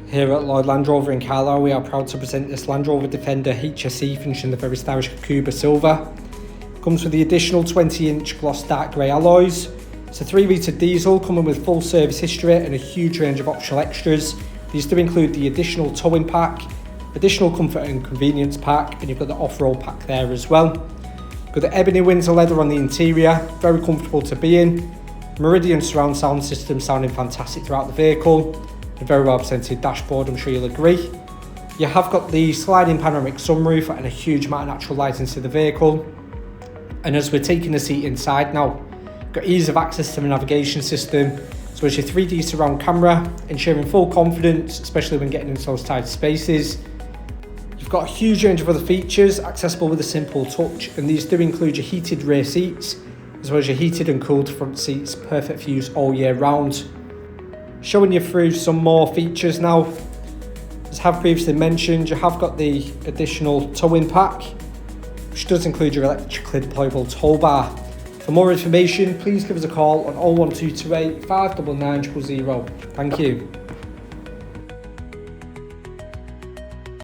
Here at Lloyd Land Rover in Carlisle, we are proud to present this Land Rover Defender HSE finished in the very stylish Hakuba Silver. Comes with the additional 20-inch gloss dark grey alloys. It's a 3-litre diesel coming with full service history and a huge range of optional extras. These do include the additional towing pack, additional comfort and convenience pack, and you've got the off-road pack there as well. Got the Ebony Windsor Leather on the interior, very comfortable to be in. Meridian surround sound system sounding fantastic throughout the vehicle. A very well presented dashboard, I'm sure you'll agree. You have got the sliding panoramic sunroof and a huge amount of natural light into the vehicle. And as we're taking the seat inside now, got ease of access to the navigation system, as well as your 3D surround camera, ensuring full confidence, especially when getting into those tight spaces. You've got a huge range of other features accessible with a simple touch, and these do include your heated rear seats, as well as your heated and cooled front seats, perfect for use all year round. Showing you through some more features now. As I have previously mentioned, you have got the additional towing pack, which does include your electrically deployable tow bar. For more information, please give us a call on 01228 599 000. Thank you.